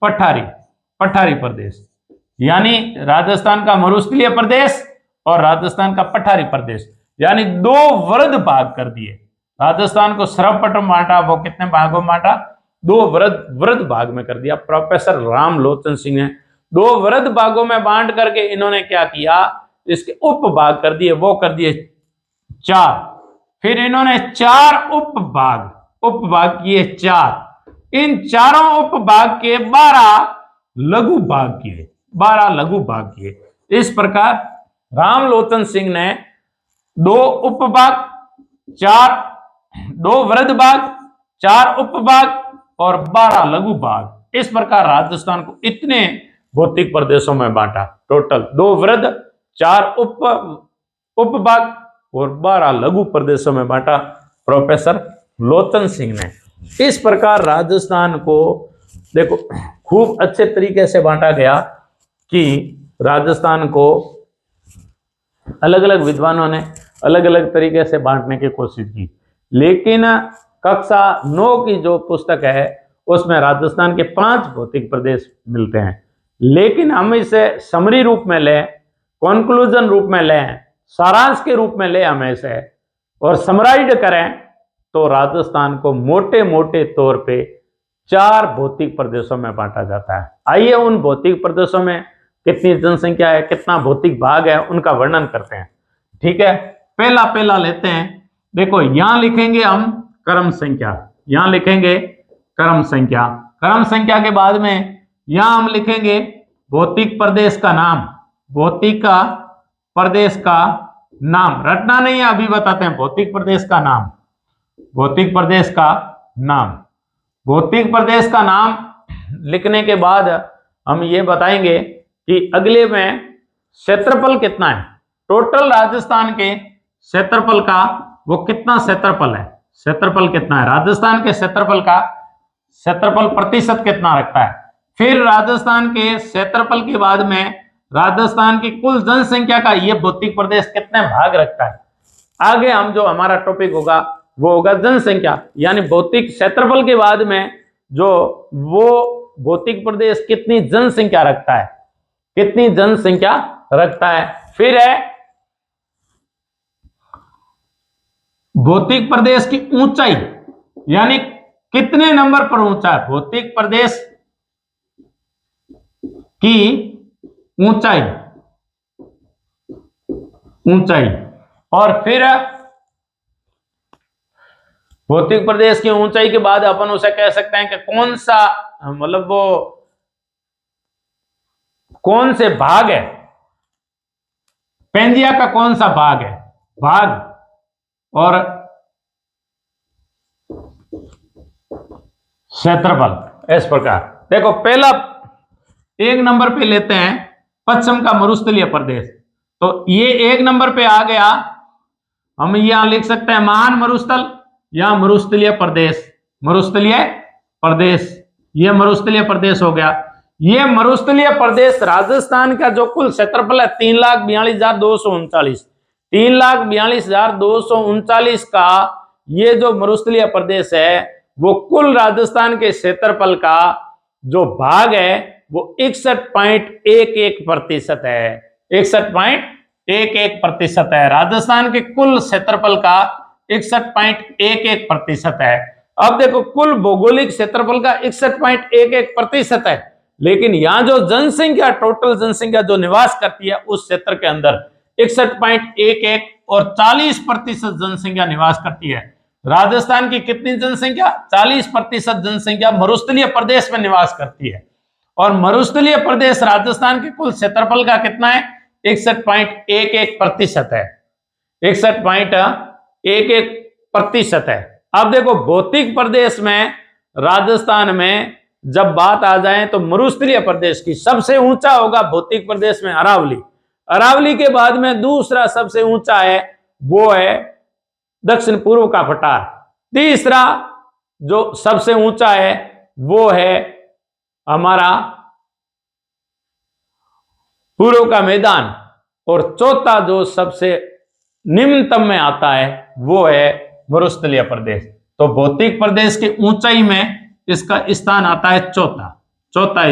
पठारी प्रदेश, यानी राजस्थान का मरुस्थलीय प्रदेश और राजस्थान का पठारी प्रदेश, यानी 2 वृहद भाग कर दिए। राजस्थान को सर्वप्रथम बांटा, वो कितने भागों में बांटा? 2 वृहद भाग में कर दिया। प्रोफेसर रामलोचन सिंह ने 2 वृहद भागों में बांट करके इन्होंने क्या किया, इसके उप भाग कर दिए, वो कर दिए 4। फिर इन्होंने 4 उप भाग किए 4। इन चारों उप भाग के 12 लघु भाग किए, 12 लघु भाग किए। इस प्रकार रामलोचन सिंह ने 2 उप भाग, 2 वृहद भाग, 4 उप भाग और 12 लघु भाग, इस प्रकार राजस्थान को इतने भौतिक प्रदेशों में बांटा। टोटल 2 वृहद, 4 उप भाग और 12 लघु प्रदेशों में बांटा प्रोफेसर लोचन सिंह ने। इस प्रकार राजस्थान को देखो खूब अच्छे तरीके से बांटा गया कि राजस्थान को अलग अलग विद्वानों ने अलग अलग तरीके से बांटने की कोशिश की, लेकिन कक्षा 9 की जो पुस्तक है उसमें राजस्थान के 5 भौतिक प्रदेश मिलते हैं। लेकिन हम इसे समरी रूप में लें, कंक्लूजन रूप में लें, सारांश के रूप में लें हम इसे, और समराइज करें तो राजस्थान को मोटे मोटे तौर पे 4 भौतिक प्रदेशों में बांटा जाता है। आइए उन भौतिक प्रदेशों में कितनी जनसंख्या है, कितना भौतिक भाग है, उनका वर्णन करते हैं। ठीक है, पहला लेते हैं। देखो यहां लिखेंगे हम क्रम संख्या, यहां लिखेंगे क्रम संख्या। क्रम संख्या के बाद में यहां हम लिखेंगे भौतिक प्रदेश का नाम, भौतिक का प्रदेश का नाम, रटना नहीं है, अभी बताते हैं। भौतिक प्रदेश का नाम, भौतिक प्रदेश का नाम, भौतिक प्रदेश का नाम लिखने के बाद हम ये बताएंगे कि अगले में क्षेत्रफल कितना है, टोटल राजस्थान के क्षेत्रफल का वो कितना क्षेत्रफल है, क्षेत्रफल कितना है राजस्थान के क्षेत्रफल का, क्षेत्रफल प्रतिशत कितना रखता है। फिर राजस्थान के क्षेत्रफल के बाद में राजस्थान की कुल जनसंख्या का ये भौतिक प्रदेश कितने भाग रखता है। आगे हम जो हमारा टॉपिक होगा वो होगा जनसंख्या, यानी भौतिक क्षेत्रफल के बाद में जो वो भौतिक प्रदेश कितनी जनसंख्या रखता है, कितनी जनसंख्या रखता है। फिर है भौतिक प्रदेश की ऊंचाई, यानी कितने नंबर पर ऊंचा है, भौतिक प्रदेश की ऊंचाई, ऊंचाई। और फिर भौतिक प्रदेश की ऊंचाई के बाद अपन उसे कह सकते हैं कि कौन सा, मतलब वो कौन से भाग है, पेंजिया का कौन सा भाग है, भाग। और क्षेत्रफल इस प्रकार। देखो पहला 1 नंबर पे लेते हैं पश्चिम का मरुस्थलीय प्रदेश, तो ये 1 नंबर पे आ गया। हम यहां लिख सकते हैं महान मरुस्थल या मरुस्थलीय प्रदेश, मरुस्थलीय प्रदेश, ये मरुस्थलीय प्रदेश हो गया। ये मरुस्थलीय प्रदेश राजस्थान का जो कुल क्षेत्रफल है 3,42,239, 3,42,239 का ये जो मरुस्थलीय प्रदेश है वो कुल राजस्थान के क्षेत्रफल का जो भाग है वो 61.11% है, 61.11% है। राजस्थान के कुल क्षेत्रफल का 61.11% है। अब देखो कुल भौगोलिक क्षेत्रफल का 61.11% है, लेकिन यहां जो जनसंख्या, टोटल जनसंख्या जो निवास करती है उस क्षेत्र के अंदर 61.11 और 40% जनसंख्या निवास करती है। राजस्थान की कितनी जनसंख्या, 40% जनसंख्या मरुस्थलीय प्रदेश में निवास करती है। और मरुस्थलीय प्रदेश राजस्थान के कुल क्षेत्रफल का कितना है, 61.11% है, 61.11% है। अब देखो भौतिक प्रदेश में राजस्थान में जब बात आ जाए तो मरुस्थलीय प्रदेश की सबसे ऊंचा होगा भौतिक प्रदेश में अरावली, अरावली के बाद में दूसरा सबसे ऊंचा है वो है दक्षिण पूर्व का पठार, तीसरा जो सबसे ऊंचा है वो है हमारा पूर्व का मैदान, और चौथा जो सबसे निम्नतम में आता है वो है मरुस्थलीय प्रदेश। तो भौतिक प्रदेश की ऊंचाई में इसका स्थान आता है चौथा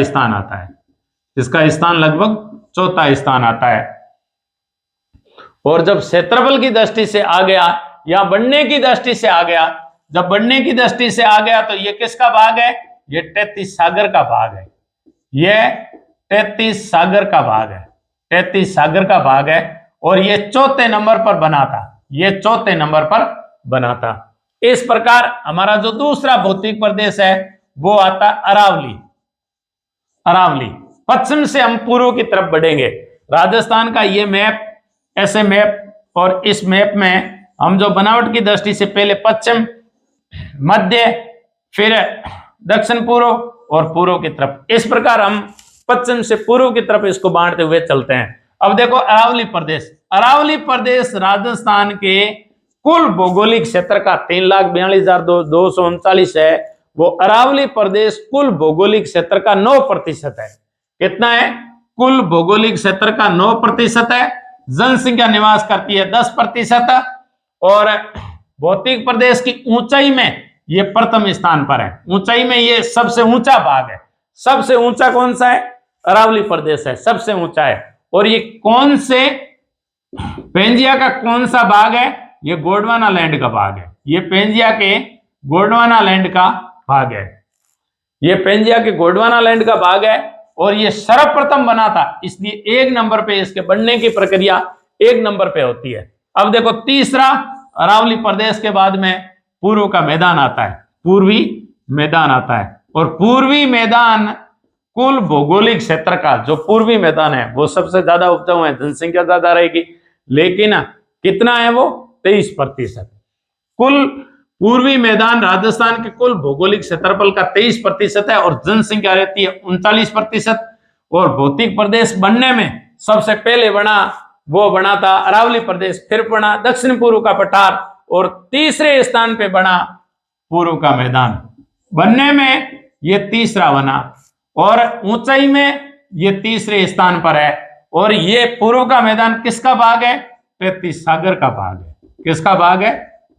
स्थान आता है, इसका स्थान लगभग चौथा स्थान आता है। और जब क्षेत्रफल की दृष्टि से आ गया या बढ़ने की दृष्टि से आ गया, जब बढ़ने की दृष्टि से आ गया तो ये किसका भाग है, ये 33 सागर का भाग है, ये 33 सागर का भाग है, 33 सागर का भाग है। और ये चौथे नंबर पर बना था, ये चौथे नंबर पर बना था। इस प्रकार हमारा जो दूसरा भौतिक प्रदेश है वो आता अरावली, अरावली। पश्चिम से हम पूर्व की तरफ बढ़ेंगे। राजस्थान का ये मैप, ऐसे मैप, और इस मैप में हम जो बनावट की दृष्टि से पहले पश्चिम, मध्य, फिर दक्षिण पूर्व और पूर्व की तरफ, इस प्रकार हम पश्चिम से पूर्व की तरफ इसको बांटते हुए चलते हैं। अब देखो अरावली प्रदेश, अरावली प्रदेश राजस्थान के कुल भौगोलिक क्षेत्र का 3,42,239 है। वो अरावली प्रदेश कुल भौगोलिक क्षेत्र का 9% है। कितना है, कुल भौगोलिक क्षेत्र का 9% है। जनसंख्या निवास करती है 10%। और भौतिक प्रदेश की ऊंचाई में ये प्रथम स्थान पर है, ऊंचाई में ये सबसे ऊंचा भाग है। सबसे ऊंचा कौन सा है, अरावली प्रदेश है, सबसे ऊंचा है। और ये कौन से पेंजिया का कौन सा भाग है, ये गोंडवाना लैंड का भाग है, ये पेंजिया के गोंडवाना लैंड का भाग है, ये पेंजिया के गोंडवाना लैंड का भाग है और ये सर्वप्रथम बना था, इसलिए 1 नंबर पे इसके बनने की प्रक्रिया 1 नंबर पे होती है। अब देखो तीसरा, अरावली प्रदेश के बाद में पूर्व का मैदान आता है, पूर्वी मैदान आता है, और पूर्वी मैदान कुल भौगोलिक क्षेत्र का जो पूर्वी मैदान है वो सबसे ज्यादा उपजाऊ है, जनसंख्या ज्यादा रहेगी, लेकिन कितना है वो 23%। कुल पूर्वी मैदान राजस्थान के कुल भौगोलिक क्षेत्रफल का 23% है और जनसंख्या रहती है 39%। और भौतिक प्रदेश बनने में सबसे पहले बना था अरावली प्रदेश, फिर बना दक्षिण पूर्व का पठार और तीसरे स्थान पे बना पूर्व का मैदान। बनने में ये तीसरा बना और ऊंचाई में ये तीसरे स्थान पर है। और ये पूर्व का मैदान किसका भाग है? 33 सागर का भाग है। किसका भाग है?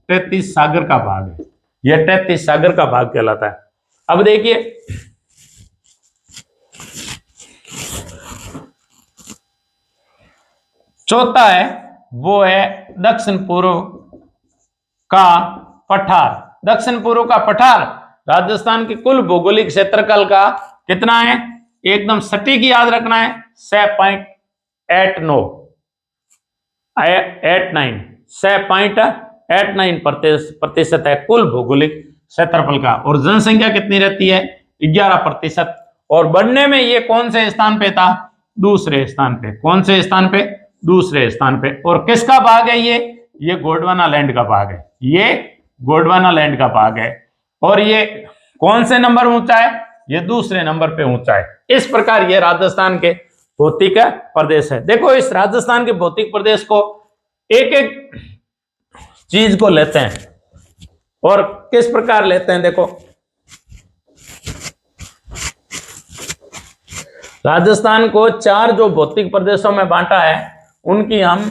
33 सागर का भाग है। यह 33 सागर का भाग कहलाता है। अब देखिए चौथा है वो है दक्षिण पूर्व का पठार। दक्षिण पूर्व का पठार राजस्थान के कुल भौगोलिक क्षेत्रफल का कितना है? एकदम सटीक याद रखना है, 6.89% है कुल भौगोलिक क्षेत्रफल का। और जनसंख्या कितनी रहती है? 11%। और बनने में ये कौन से स्थान पे था? दूसरे स्थान पे। कौन से स्थान पे? दूसरे स्थान पे। और किसका भाग है ये गोंडवाना लैंड का भाग है। ये गोंडवाना लैंड का भाग है। और ये कौन से नंबर ऊंचा है? ये दूसरे नंबर पे ऊंचा है। इस प्रकार ये राजस्थान के भौतिक प्रदेश है। देखो इस राजस्थान के भौतिक प्रदेश को एक एक चीज को लेते हैं और किस प्रकार लेते हैं। देखो राजस्थान को 4 जो भौतिक प्रदेशों में बांटा है उनकी हम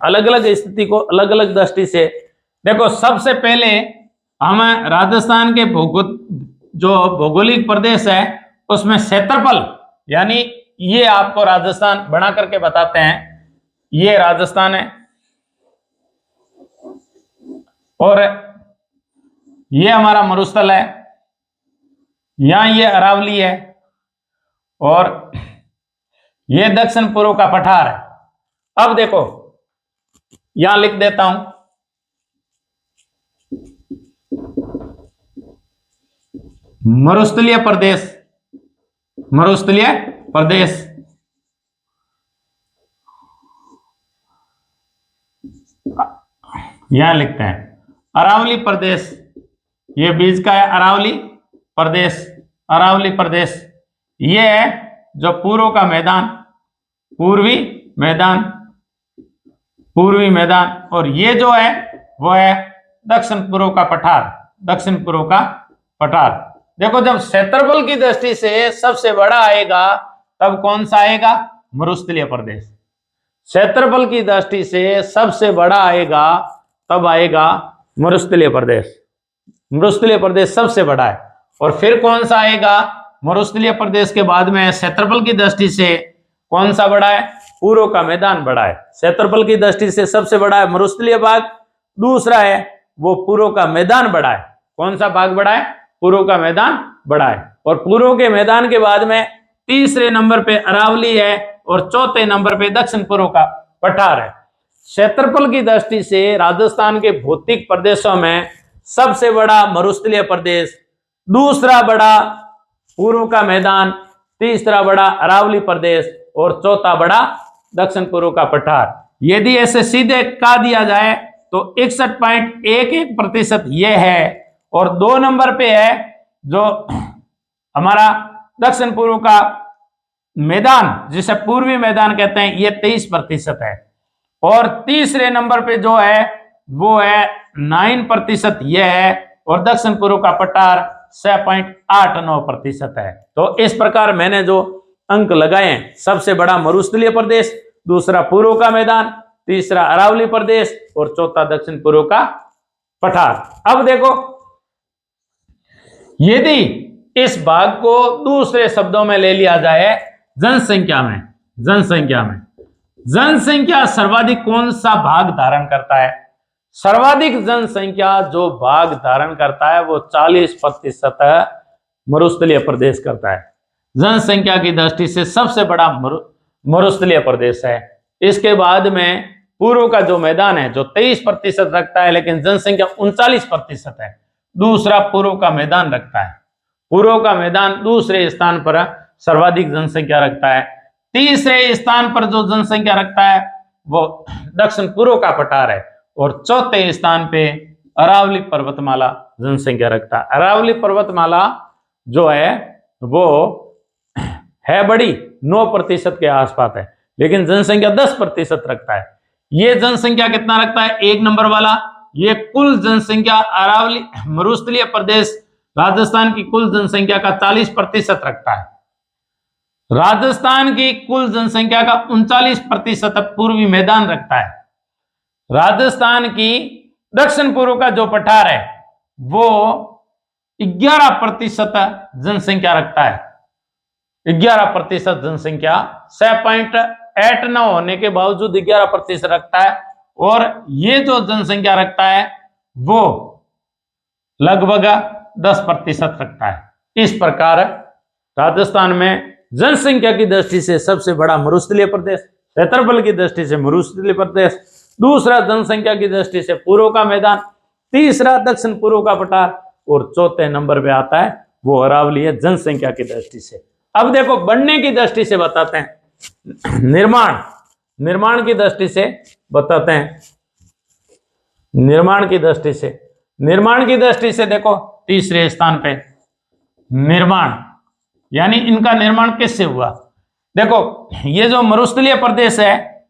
अलग अलग स्थिति को अलग अलग दृष्टि से देखो। सबसे पहले हम राजस्थान के जो भौगोलिक प्रदेश है उसमें क्षेत्रफल, यानी ये आपको राजस्थान बना करके बताते हैं। ये राजस्थान है और ये हमारा मरुस्थल है, यहां ये अरावली है और ये दक्षिण पूर्व का पठार है। अब देखो यहां लिख देता हूं, मरुस्थलीय प्रदेश। मरुस्थलीय प्रदेश यहां लिखते हैं अरावली प्रदेश। ये बीच का है अरावली प्रदेश। अरावली प्रदेश ये है जो पूर्व का मैदान, पूर्वी मैदान, पूर्वी मैदान। और ये जो है वो है दक्षिण पूर्व का पठार। दक्षिण पूर्व का पठार। देखो जब क्षेत्रफल की दृष्टि से सबसे बड़ा आएगा तब कौन सा आएगा? मरुस्थलीय प्रदेश। क्षेत्रफल की दृष्टि से सबसे बड़ा आएगा तब आएगा मरुस्थलीय प्रदेश। मरुस्थलीय प्रदेश सबसे बड़ा है। और फिर कौन सा आएगा? मरुस्थलीय प्रदेश के बाद में क्षेत्रफल की दृष्टि से कौन सा बड़ा है? पूर्व का मैदान बड़ा है। क्षेत्रफल की दृष्टि से सबसे बड़ा है मरुस्थलीय भाग। दूसरा है वो पूर्व का मैदान बड़ा है। कौन सा भाग बड़ा है? पूर्व का मैदान बड़ा है। और पूर्व के मैदान के बाद में तीसरे नंबर पे अरावली है और चौथे नंबर पे दक्षिण पूर्व का पठार है। क्षेत्रफल की दृष्टि से राजस्थान के भौतिक प्रदेशों में सबसे बड़ा मरुस्थलीय प्रदेश, दूसरा बड़ा पूर्व का मैदान, तीसरा बड़ा अरावली प्रदेश और चौथा बड़ा दक्षिण पूर्व का पठार। यदि ऐसे सीधे कहा दिया जाए तो 61.11% यह है। और 2 नंबर पे है जो हमारा दक्षिण पूर्व का मैदान जिसे पूर्वी मैदान कहते हैं, ये 23% है। और तीसरे नंबर पे जो है वो है 9% यह है। और दक्षिण पूर्व का पठार 6.89% है। तो इस प्रकार मैंने जो अंक लगाए हैं, सबसे बड़ा मरुस्थलीय प्रदेश, दूसरा पूर्व का मैदान, तीसरा अरावली प्रदेश और चौथा दक्षिण पूर्व का पठार। अब देखो यदि इस भाग को दूसरे शब्दों में ले लिया जाए जनसंख्या में, जनसंख्या सर्वाधिक कौन सा भाग धारण करता है? सर्वाधिक जनसंख्या जो भाग धारण करता है वो 40% मरुस्थलीय प्रदेश करता है। जनसंख्या की दृष्टि से सबसे बड़ा मरुस्थलीय प्रदेश है। इसके बाद में पूर्व का जो मैदान है जो 23% रखता है, लेकिन जनसंख्या 39% है। दूसरा पूर्व का मैदान रखता है। पूर्व का मैदान दूसरे स्थान पर सर्वाधिक जनसंख्या रखता है। तीसरे स्थान पर जो जनसंख्या रखता है वो दक्षिण पूर्व का पठार है, और चौथे स्थान पे अरावली पर्वतमाला जनसंख्या रखता है। अरावली पर्वतमाला जो है वो है बड़ी, 9% के आसपास है, लेकिन जनसंख्या 10% रखता है। ये जनसंख्या कितना रखता है? 1 नंबर वाला, ये कुल जनसंख्या अरावली मरुस्थलीय प्रदेश राजस्थान की कुल जनसंख्या का 40% रखता है। राजस्थान की कुल जनसंख्या का 39% पूर्वी मैदान रखता है। राजस्थान की दक्षिण पूर्व का जो पठार है वो 11% जनसंख्या रखता है। 11% जनसंख्या 6.89 होने के बावजूद 11% रखता है, और ये जो जनसंख्या रखता है वो लगभग 10% रखता है। इस प्रकार राजस्थान में जनसंख्या की दृष्टि से सबसे बड़ा मरुस्थलीय प्रदेश, क्षेत्रफल की दृष्टि से मरुस्थलीय प्रदेश, दूसरा जनसंख्या की दृष्टि से पूर्व का मैदान, तीसरा दक्षिण पूर्व का पठार, और चौथे नंबर पे आता है वो अरावली है जनसंख्या की दृष्टि से। अब देखो बनने की दृष्टि से बताते हैं, निर्माण की दृष्टि से बताते हैं। निर्माण की दृष्टि से देखो तीसरे स्थान पे निर्माण, यानी इनका निर्माण किससे हुआ? देखो ये जो मरुस्थलीय प्रदेश है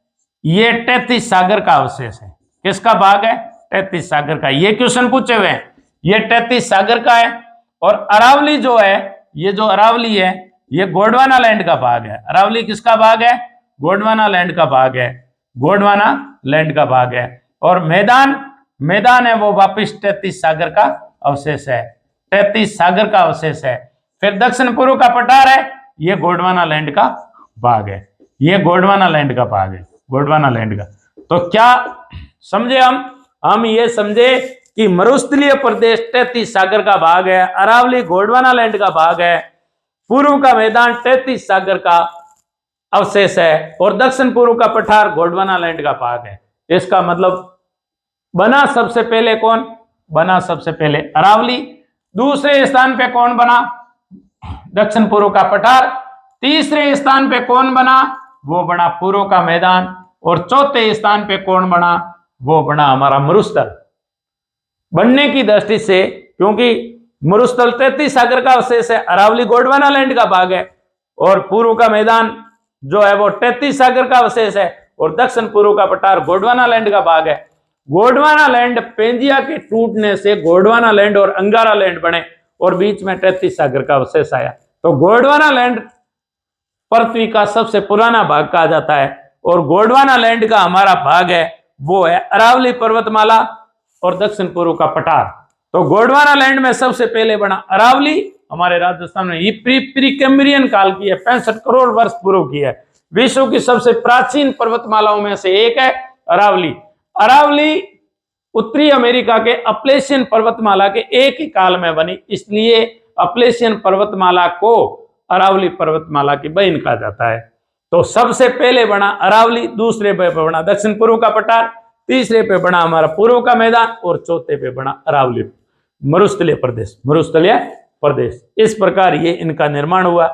ये 33 सागर का अवशेष है। किसका भाग है? 33 सागर का। ये क्वेश्चन पूछे हुए हैं, ये 33 सागर का है। और अरावली जो है, ये जो अरावली है ये गोंडवाना लैंड का भाग है। अरावली किसका भाग है? गोंडवाना लैंड का भाग है। गोंडवाना लैंड का भाग है। और मैदान है वो वापिस 33 सागर का अवशेष है। 33 सागर का अवशेष है। फिर दक्षिण पूर्व का पठार है, ये गोंडवाना लैंड का भाग है। ये गोंडवाना लैंड का भाग है, गोंडवाना लैंड का। तो क्या समझे हम ये समझे कि मरुस्थलीय प्रदेश 33 सागर का भाग है, अरावली गोंडवाना लैंड का भाग है, पूर्व का मैदान 33 सागर का अवशेष है, और दक्षिण पूर्व का पठार गोंडवाना लैंड का भाग है। इसका मतलब बना सबसे पहले कौन? बना सबसे पहले अरावली। दूसरे स्थान पे कौन बना? दक्षिण पूर्व का पठार। तीसरे स्थान पे कौन बना? वो बना पूर्व का मैदान। और चौथे स्थान पे कौन बना? वो बना हमारा मरुस्थल। बनने की दृष्टि से, क्योंकि मरुस्थल 33 सागर का अवशेष है, अरावली गोंडवाना लैंड का भाग है, और पूर्व का मैदान जो है वो 33 सागर का अवशेष है, और दक्षिण पूर्व का पठार गोंडवाना लैंड का भाग है। गोंडवाना लैंड पेंजिया के टूटने से गोंडवाना लैंड और अंगारा लैंड बने, और बीच में 33 सागर का अवशेष आया। तो गोंडवाना लैंड पृथ्वी का सबसे पुराना भाग कहा जाता है, और गोंडवाना लैंड का हमारा भाग है वो है अरावली पर्वतमाला और दक्षिण पूर्व का पठार। तो गोंडवाना लैंड में सबसे पहले बना अरावली, हमारे राजस्थान में। ये प्री कैम्ब्रियन काल की है, 65 करोड़ वर्ष पूर्व की है। विश्व की सबसे प्राचीन पर्वतमालाओं में से एक है अरावली। अरावली उत्तरी अमेरिका के अपलेशियन पर्वतमाला के एक ही काल में बनी, इसलिए अपलेशियन पर्वतमाला को अरावली पर्वतमाला की बहन कहा जाता है। तो सबसे पहले बना अरावली, दूसरे पे बना दक्षिण पूर्व का पठार, तीसरे पे बना हमारा पूर्व का मैदान, और चौथे पे बना अरावली मरुस्थलीय प्रदेश। इस प्रकार ये इनका निर्माण हुआ।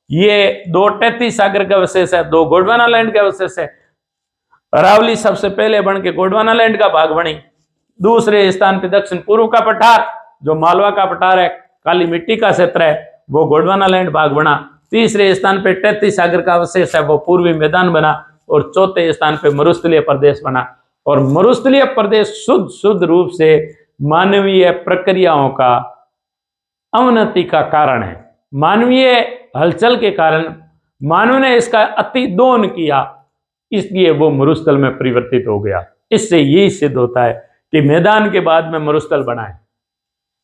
ये 2 33 सागर का अवशेष है, 2 गोंडवाना लैंड का अवशेष है। अरावली सबसे पहले बन के गोंडवाना लैंड का भाग बनी। दूसरे स्थान पे दक्षिण पूर्व का पठार जो मालवा का पठार है, काली मिट्टी का क्षेत्र है, वो गोंडवाना लैंड भाग बना। तीसरे स्थान पे 33 सागर का अवशेष है, वो पूर्वी मैदान बना। और चौथे स्थान पे मरुस्थलीय प्रदेश बना। और मरुस्थलीय प्रदेश शुद्ध रूप से मानवीय प्रक्रियाओं का अवनति का कारण है। मानवीय हलचल के कारण मानव ने इसका अतिदोहन किया, इसलिए वो मरुस्थल में परिवर्तित हो गया। इससे यही सिद्ध होता है कि मैदान के बाद में मरुस्थल बना है,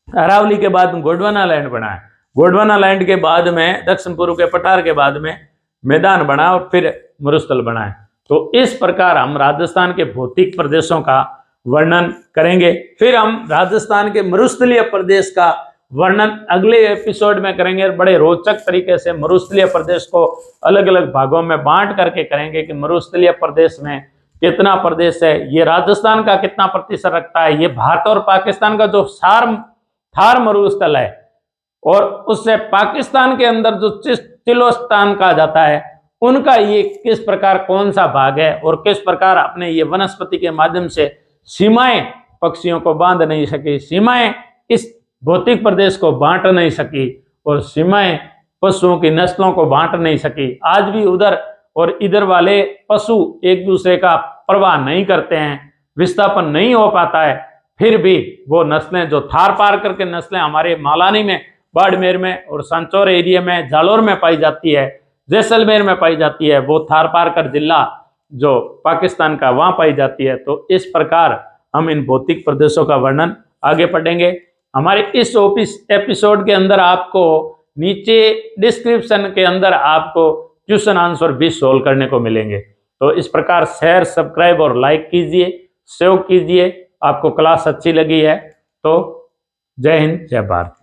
अरावली के बाद में गोंडवाना लैंड बना है, गोंडवाना लैंड के बाद में दक्षिण पूर्व के पठार के बाद में मैदान बना, और फिर मरुस्थल बना है। तो इस प्रकार हम राजस्थान के भौतिक प्रदेशों का वर्णन करेंगे। फिर हम राजस्थान के मरुस्थलीय प्रदेश का वर्णन अगले एपिसोड में करेंगे। बड़े रोचक तरीके से मरुस्थलीय प्रदेश को अलग अलग भागों में बांट करके करेंगे कि मरुस्थलीय प्रदेश में कितना प्रदेश है, ये राजस्थान का कितना प्रतिशत रखता है, ये भारत और पाकिस्तान का जो थार मरुस्थल है और उससे पाकिस्तान के अंदर जो चिलोस्तान कहा जाता है, उनका ये किस प्रकार कौन सा भाग है और किस प्रकार अपने ये वनस्पति के माध्यम से सीमाएं पक्षियों को बांध नहीं सकी, सीमाएं इस भौतिक प्रदेश को बांट नहीं सकी और सीमाएं पशुओं की नस्लों को बांट नहीं सकी। आज भी उधर और इधर वाले पशु एक दूसरे का परवाह नहीं करते हैं, विस्थापन नहीं हो पाता है, फिर भी वो नस्लें जो थार पार करके नस्लें हमारे मालानी में, बाड़मेर में और सांचौर एरिया में, जालोर में पाई जाती है, जैसलमेर में पाई जाती है, वो थार पार कर जिला जो पाकिस्तान का वहां पाई जाती है। तो इस प्रकार हम इन भौतिक प्रदेशों का वर्णन आगे पढ़ेंगे। हमारे इस एपिसोड के अंदर आपको नीचे डिस्क्रिप्शन के अंदर आपको क्वेश्चन आंसर भी सोल्व करने को मिलेंगे। तो इस प्रकार शेयर, सब्सक्राइब और लाइक कीजिए, सेव कीजिए। आपको क्लास अच्छी लगी है तो जय हिंद, जय भारत।